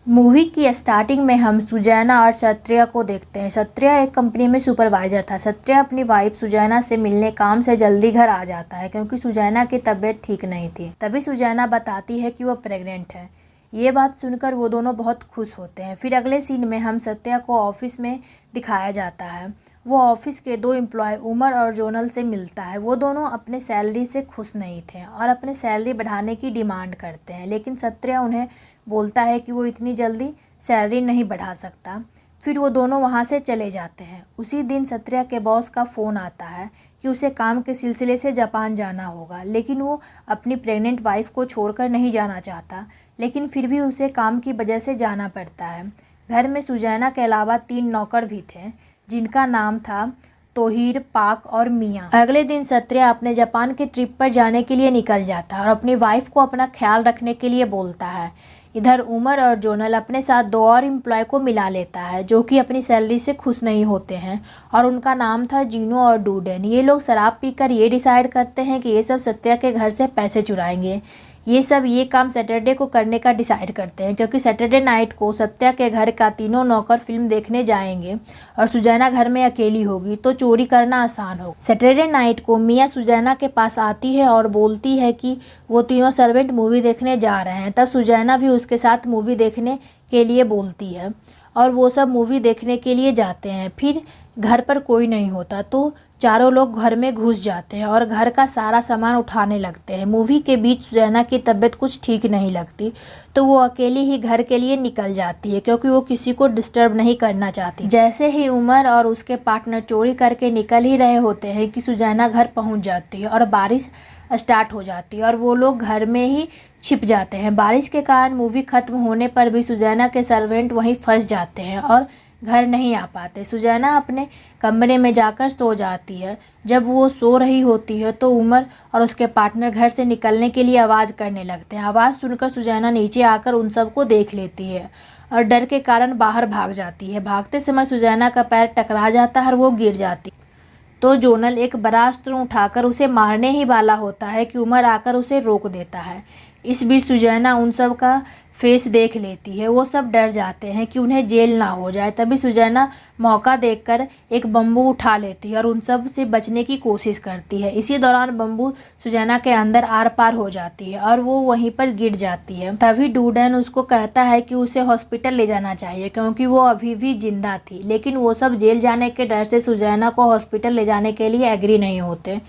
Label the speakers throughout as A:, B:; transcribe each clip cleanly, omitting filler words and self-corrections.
A: Movie की starting में हम सुजैना और सत्रिया को देखते हैं। सत्रिया एक कंपनी में सुपरवाइज़र था। सत्रिया अपनी वाइफ सुजैना से मिलने काम से जल्दी घर आ जाता है क्योंकि सुजैना की तबीयत ठीक नहीं थी। तभी सुजैना बताती है कि वो प्रेग्नेंट है। ये बात सुनकर वो दोनों बहुत खुश होते हैं। फिर अगले सीन में हम सत्रिया को ऑफिस में दिखाया जाता है। वो ऑफिस के 2 एम्प्लॉय उमर और जोनल से मिलता है। वो दोनों अपने सैलरी से खुश नहीं थे और अपने सैलरी बढ़ाने की डिमांड करते हैं, लेकिन सत्रिया उन्हें बोलता है कि वो इतनी जल्दी सैलरी नहीं बढ़ा सकता। फिर वो दोनों वहाँ से चले जाते हैं। उसी दिन सत्रिया के बॉस का फ़ोन आता है कि उसे काम के सिलसिले से जापान जाना होगा, लेकिन वो अपनी प्रेग्नेंट वाइफ को छोड़कर नहीं जाना चाहता, लेकिन फिर भी उसे काम की वजह से जाना पड़ता है। घर में सुजैना के अलावा 3 नौकर भी थे जिनका नाम था तोहिर, पाक और मियाँ। अगले दिन सत्रिया अपने जापान के ट्रिप पर जाने के लिए निकल जाता है और अपनी वाइफ को अपना ख्याल रखने के लिए बोलता है। इधर उमर और जोनल अपने साथ 2 और एम्प्लॉय को मिला लेता है जो कि अपनी सैलरी से खुश नहीं होते हैं और उनका नाम था जीनो और डूडन। ये लोग शराब पीकर ये डिसाइड करते हैं कि ये सब सत्या के घर से पैसे चुराएंगे। ये काम सैटरडे को करने का डिसाइड करते हैं क्योंकि सैटरडे नाइट को सत्या के घर का तीनों नौकर फिल्म देखने जाएंगे और सुजैना घर में अकेली होगी तो चोरी करना आसान होगा। सैटरडे नाइट को मियाँ सुजैना के पास आती है और बोलती है कि वो तीनों सर्वेंट मूवी देखने जा रहे हैं। तब सुजैना भी उसके साथ मूवी देखने के लिए बोलती है और वो सब मूवी देखने के लिए जाते हैं। फिर घर पर कोई नहीं होता तो चारों लोग घर में घुस जाते हैं और घर का सारा सामान उठाने लगते हैं। मूवी के बीच सुजैना की तबीयत कुछ ठीक नहीं लगती तो वो अकेली ही घर के लिए निकल जाती है क्योंकि वो किसी को डिस्टर्ब नहीं करना चाहती। जैसे ही उमर और उसके पार्टनर चोरी करके निकल ही रहे होते हैं कि सुजैना घर पहुंच जाती है और बारिश स्टार्ट हो जाती है और वो लोग घर में ही छिप जाते हैं। बारिश के कारण मूवी खत्म होने पर भी सुजैना के सर्वेंट वहीं फंस जाते हैं और घर नहीं आ पाते। सुजैना अपने कमरे में जाकर सो जाती है। जब वो सो रही होती है तो उमर और उसके पार्टनर घर से निकलने के लिए आवाज़ करने लगते हैं। आवाज़ सुनकर सुजैना नीचे आकर उन सबको देख लेती है और डर के कारण बाहर भाग जाती है। भागते समय सुजैना का पैर टकरा जाता है और वो गिर जाती है तो जोनल एक बड़ा अस्त्र उठाकर उसे मारने ही वाला होता है कि उमर आकर उसे रोक देता है। इस बीच सुजैना उन सब का फेस देख लेती है। वो सब डर जाते हैं कि उन्हें जेल ना हो जाए। तभी सुजैना मौका देखकर एक बम्बू उठा लेती है और उन सब से बचने की कोशिश करती है। इसी दौरान बम्बू सुजैना के अंदर आर पार हो जाती है और वो वहीं पर गिर जाती है। तभी डूडन उसको कहता है कि उसे हॉस्पिटल ले जाना चाहिए क्योंकि वो अभी भी जिंदा थी, लेकिन वो सब जेल जाने के डर से सुजैना को हॉस्पिटल ले जाने के लिए एग्री नहीं होते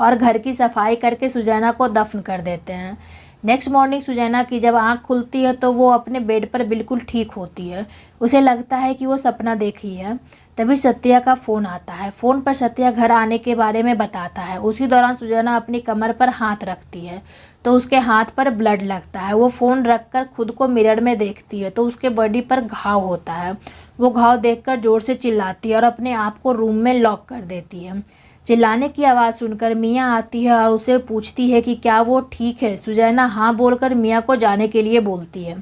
A: और घर की सफाई करके सुजैना को दफन कर देते हैं। नेक्स्ट मॉर्निंग सुजैना की जब आँख खुलती है तो वो अपने बेड पर बिल्कुल ठीक होती है। उसे लगता है कि वो सपना देखी है। तभी सत्या का फ़ोन आता है। फ़ोन पर सत्या घर आने के बारे में बताता है। उसी दौरान सुजैना अपनी कमर पर हाथ रखती है तो उसके हाथ पर ब्लड लगता है। वो फ़ोन रखकर खुद को मिरर में देखती है तो उसके बॉडी पर घाव होता है। वो घाव देखकर ज़ोर से चिल्लाती है और अपने आप को रूम में लॉक कर देती है। चिल्लाने की आवाज़ सुनकर मियाँ आती है और उसे पूछती है कि क्या वो ठीक है। सुजैना हाँ बोलकर मियाँ को जाने के लिए बोलती है।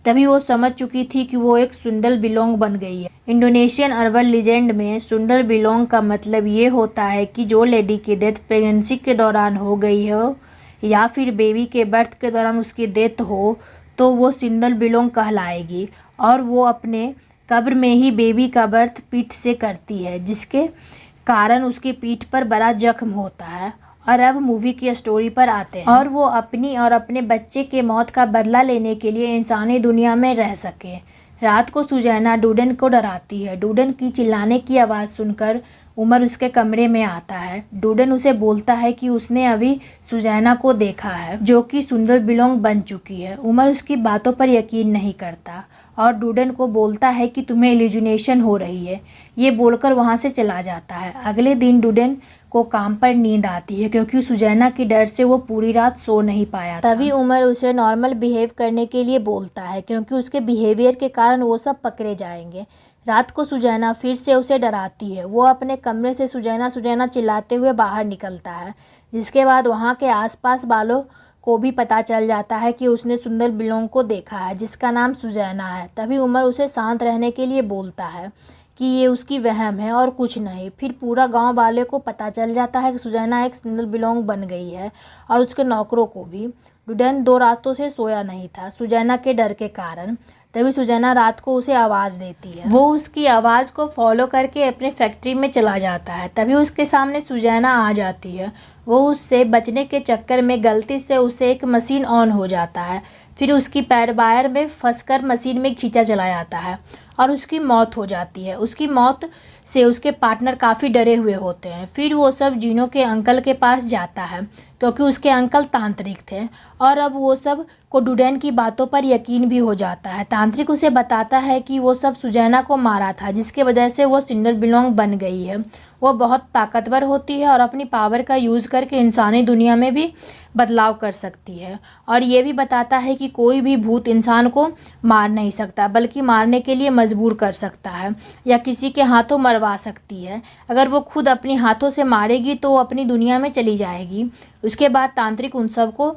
A: तभी वो समझ चुकी थी कि वो एक सुंडल बिलोंग बन गई है। इंडोनेशियन अर्बन लीजेंड में सुंडल बिलोंग का मतलब ये होता है कि जो लेडी की डेथ प्रेगनेंसी के दौरान हो गई हो या फिर बेबी के बर्थ के दौरान उसकी डेथ हो तो वो सुंडल बिलोंग कहलाएगी और वो अपने कब्र में ही बेबी का बर्थ पीठ से करती है, जिसके कारण उसकी पीठ पर बड़ा जख्म होता है। और अब मूवी की स्टोरी पर आते हैं और वो अपनी और अपने बच्चे के मौत का बदला लेने के लिए इंसानी दुनिया में रह सके। रात को सुजैना डूडन को डराती है। डूडन की चिल्लाने की आवाज़ सुनकर उमर उसके कमरे में आता है। डूडन उसे बोलता है कि उसने अभी सुजैना को देखा है जो कि सुंदर बिलोंग बन चुकी है। उमर उसकी बातों पर यकीन नहीं करता और डूडन को बोलता है कि तुम्हें इल्यूजिनेशन हो रही है। ये बोलकर वहाँ से चला जाता है। अगले दिन डूडन को काम पर नींद आती है क्योंकि सुजैना की डर से वो पूरी रात सो नहीं पाया था। तभी उमर उसे नॉर्मल बिहेव करने के लिए बोलता है क्योंकि उसके बिहेवियर के कारण वो सब पकड़े जाएंगे। रात को सुजैना फिर से उसे डराती है। वो अपने कमरे से सुजैना सुजैना चिल्लाते हुए बाहर निकलता है, जिसके बाद वहाँ के आसपास वालों को भी पता चल जाता है कि उसने सुंदर बिलोंग को देखा है जिसका नाम सुजैना है। तभी उमर उसे शांत रहने के लिए बोलता है कि ये उसकी वहम है और कुछ नहीं। फिर पूरा गांव वाले को पता चल जाता है कि सुजैना एक सुंदर बिलोंग बन गई है और उसके नौकरों को भी। डुडेन 2 रातों से सोया नहीं था सुजैना के डर के कारण। तभी सुजैना रात को उसे आवाज़ देती है। वो उसकी आवाज़ को फॉलो करके अपने फैक्ट्री में चला जाता है। तभी उसके सामने सुजैना आ जाती है। वो उससे बचने के चक्कर में गलती से उसे एक मशीन ऑन हो जाता है। फिर उसकी पैर वायर में फंसकर मशीन में खींचा चला जाता है और उसकी मौत हो जाती है। उसकी मौत से उसके पार्टनर काफ़ी डरे हुए होते हैं। फिर वो सब जीनो के अंकल के पास जाता है क्योंकि उसके अंकल तांत्रिक थे और अब वो सब को डुडेन की बातों पर यकीन भी हो जाता है। तांत्रिक उसे बताता है कि वो सब सुजैना को मारा था जिसके वजह से वो सिंडर बिलोंग बन गई है। वो बहुत ताकतवर होती है और अपनी पावर का यूज़ करके इंसानी दुनिया में भी बदलाव कर सकती है। और ये भी बताता है कि कोई भी भूत इंसान को मार नहीं सकता बल्कि मारने के लिए मजबूर कर सकता है या किसी के हाथों मरवा सकती है। अगर वो खुद अपने हाथों से मारेगी तो वो अपनी दुनिया में चली जाएगी। उसके बाद तांत्रिक उन सबको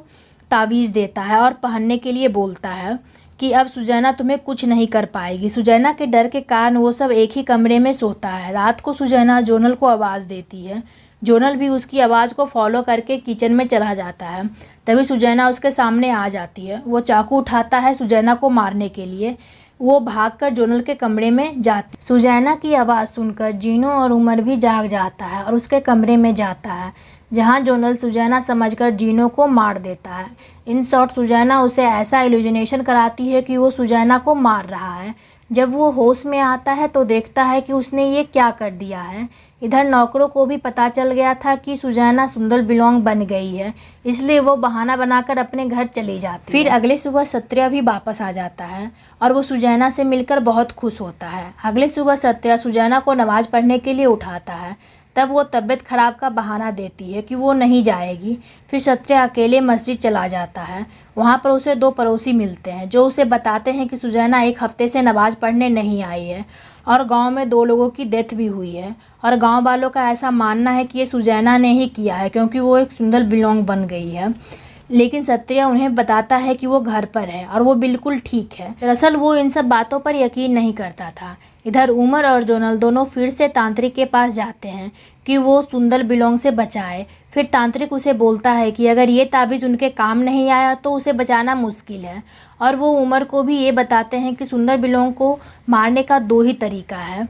A: तावीज़ देता है और पहनने के लिए बोलता है कि अब सुजैना तुम्हें कुछ नहीं कर पाएगी। सुजैना के डर के कारण वो सब एक ही कमरे में सोता है। रात को सुजैना जोनल को आवाज़ देती है। जोनल भी उसकी आवाज़ को फॉलो करके किचन में चला जाता है। तभी सुजैना उसके सामने आ जाती है। वो चाकू उठाता है सुजैना को मारने के लिए। वो भागकर जोनल के कमरे में जाती। सुजैना की आवाज़ सुनकर जीनो और उमर भी जाग जाता है और उसके कमरे में जाता है जहां जोनल सुजैना समझकर जीनो को मार देता है। इन शॉर्ट सुजैना उसे ऐसा इल्यूजनेशन कराती है कि वो सुजैना को मार रहा है। जब वो होश में आता है तो देखता है कि उसने ये क्या कर दिया है। इधर नौकरों को भी पता चल गया था कि सुजैना सुंदर बिलोंग बन गई है, इसलिए वो बहाना बनाकर अपने घर चली जाती है। फिर अगले सुबह सत्रिया भी वापस आ जाता है और वो सुजैना से मिलकर बहुत खुश होता है। अगले सुबह सत्रिया सुजैना को नमाज़ पढ़ने के लिए उठाता है। तब वो तबीयत ख़राब का बहाना देती है कि वो नहीं जाएगी। फिर सत्रिया अकेले मस्जिद चला जाता है। वहाँ पर उसे 2 पड़ोसी मिलते हैं जो उसे बताते हैं कि सुजैना 1 हफ्ते से नमाज़ पढ़ने नहीं आई है और गांव में 2 लोगों की डेथ भी हुई है और गांव वालों का ऐसा मानना है कि ये सुजैना ने ही किया है क्योंकि वो एक सुंदर बिलोंग बन गई है। लेकिन सत्रिया उन्हें बताता है कि वो घर पर है और वो बिल्कुल ठीक है। दरअसल वो इन सब बातों पर यकीन नहीं करता था। इधर उमर और जोनल दोनों फिर से तांत्रिक के पास जाते हैं कि वो सुंदर बिलोंग से बचाए। फिर तांत्रिक उसे बोलता है कि अगर ये ताबीज़ उनके काम नहीं आया तो उसे बचाना मुश्किल है। और वो उमर को भी ये बताते हैं कि सुंदर बिलोंग को मारने का 2 ही तरीका है।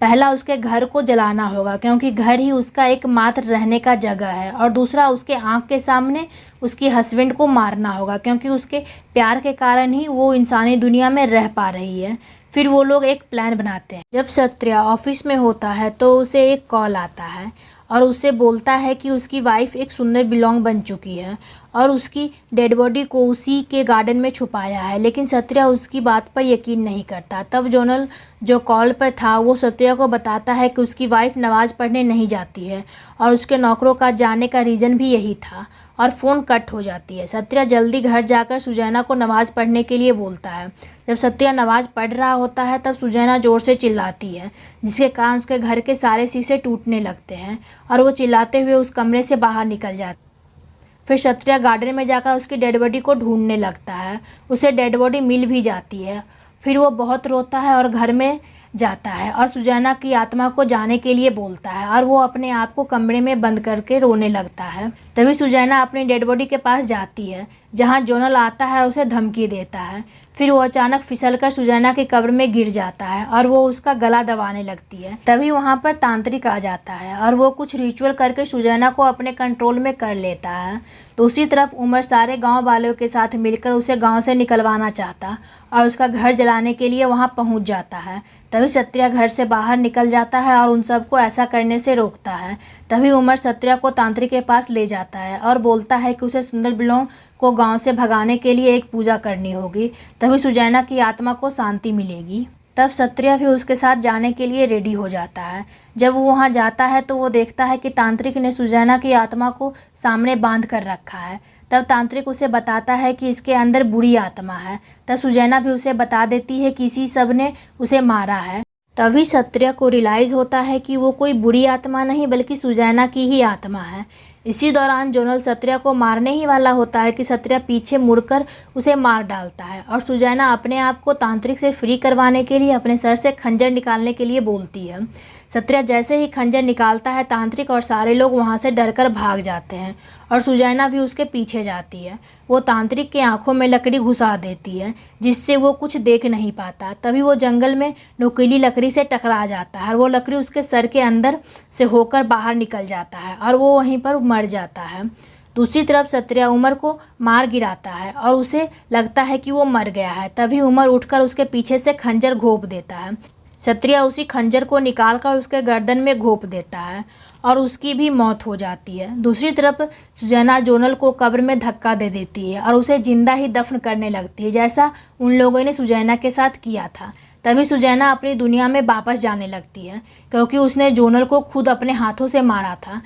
A: पहला उसके घर को जलाना होगा क्योंकि घर ही उसका एकमात्र रहने का जगह है, और दूसरा उसके आँख के सामने उसकी हस्बैंड को मारना होगा क्योंकि उसके प्यार के कारण ही वो इंसानी दुनिया में रह पा रही है। फिर वो लोग एक प्लान बनाते हैं। जब सत्रिया ऑफिस में होता है तो उसे एक कॉल आता है और उसे बोलता है कि उसकी वाइफ एक सुंदर बिलोंग बन चुकी है और उसकी डेड बॉडी को उसी के गार्डन में छुपाया है। लेकिन सत्रिया उसकी बात पर यकीन नहीं करता। तब जोनल जो कॉल पर था वो सत्रिया को बताता है कि उसकी वाइफ नमाज़ पढ़ने नहीं जाती है और उसके नौकरों का जाने का रीज़न भी यही था, और फ़ोन कट हो जाती है। सत्रिया जल्दी घर जाकर सुजैना को नमाज़ पढ़ने के लिए बोलता है। जब सत्रिया नमाज़ पढ़ रहा होता है तब सुजैना ज़ोर से चिल्लाती है जिसके कारण उसके घर के सारे शीशे टूटने लगते हैं और वो चिल्लाते हुए उस कमरे से बाहर निकल जाती है। फिर सत्रिया गार्डन में जाकर उसकी डेड बॉडी को ढूंढने लगता है। उसे डेड बॉडी मिल भी जाती है। फिर वो बहुत रोता है और घर में जाता है और सुजैना की आत्मा को जाने के लिए बोलता है और वो अपने आप को कमरे में बंद करके रोने लगता है। तभी सुजैना अपनी डेड बॉडी के पास जाती है जहाँ जोनल आता है और उसे धमकी देता है। फिर वो अचानक फिसलकर सुजैना की कब्र में गिर जाता है और वो उसका गला दबाने लगती है। तभी वहाँ पर तांत्रिक आ जाता है और वो कुछ रिचुअल करके सुजैना को अपने कंट्रोल में कर लेता है। दूसरी तरफ उमर सारे गांव वालों के साथ मिलकर उसे गांव से निकलवाना चाहता और उसका घर जलाने के लिए वहां पहुंच जाता है। तभी सत्रिया घर से बाहर निकल जाता है और उन सबको ऐसा करने से रोकता है। तभी उमर सत्रिया को तांत्रिक के पास ले जाता है और बोलता है कि उसे सुंदर बिलोंग को गांव से भगाने के लिए एक पूजा करनी होगी, तभी सुजैना की आत्मा को शांति मिलेगी। तब सत्रिया भी उसके साथ जाने के लिए रेडी हो जाता है। जब वो वहाँ जाता है तो वो देखता है कि तांत्रिक ने सुजैना की आत्मा को सामने बांध कर रखा है। तब तांत्रिक उसे बताता है कि इसके अंदर बुरी आत्मा है। तब सुजैना भी उसे बता देती है कि इसी सब ने उसे मारा है। तभी सत्रिया को रियलाइज़ होता है कि वो कोई बुरी आत्मा नहीं बल्कि सुजैना की ही आत्मा है। इसी दौरान जोनल सत्रिया को मारने ही वाला होता है कि सत्रिया पीछे मुड़कर उसे मार डालता है और सुजैना अपने आप को तांत्रिक से फ्री करवाने के लिए अपने सर से खंजर निकालने के लिए बोलती है। सत्रिया जैसे ही खंजर निकालता है तांत्रिक और सारे लोग वहाँ से डरकर भाग जाते हैं और सुजैना भी उसके पीछे जाती है। वो तांत्रिक के आंखों में लकड़ी घुसा देती है, जिससे वो कुछ देख नहीं पाता। तभी वो जंगल में नुकीली लकड़ी से टकरा जाता है और वो लकड़ी उसके सर के अंदर से होकर बाहर निकल जाता है और वो वहीं पर मर जाता है। दूसरी तरफ सत्रिया उमर को मार गिराता है और उसे लगता है कि वो मर गया है। तभी उमर उठकर उसके पीछे से खंजर घोंप देता है। सत्रिया उसी खंजर को निकालकर उसके गर्दन में घोंप देता है और उसकी भी मौत हो जाती है। दूसरी तरफ सुजैना जोनल को कब्र में धक्का दे देती है और उसे जिंदा ही दफन करने लगती है, जैसा उन लोगों ने सुजैना के साथ किया था। तभी सुजैना अपनी दुनिया में वापस जाने लगती है, क्योंकि उसने जोनल को खुद अपने हाथों से मारा था।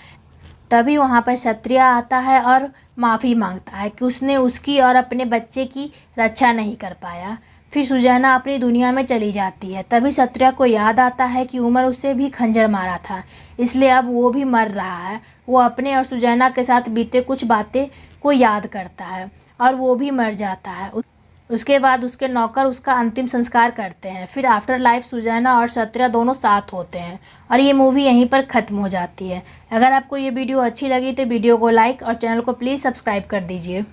A: तभी वहाँ पर सत्रिया आता है और माफ़ी मांगता है कि उसने उसकी और अपने बच्चे की रक्षा नहीं कर पाया। फिर सुजैना अपनी दुनिया में चली जाती है। तभी सत्रिया को याद आता है कि उमर उससे भी खंजर मारा था, इसलिए अब वो भी मर रहा है। वो अपने और सुजैना के साथ बीते कुछ बातें को याद करता है और वो भी मर जाता है। उसके बाद उसके नौकर उसका अंतिम संस्कार करते हैं। फिर आफ्टर लाइफ सुजैना और सत्रिया दोनों साथ होते हैं और ये मूवी यहीं पर ख़त्म हो जाती है। अगर आपको ये वीडियो अच्छी लगी तो वीडियो को लाइक और चैनल को प्लीज़ सब्सक्राइब कर दीजिए।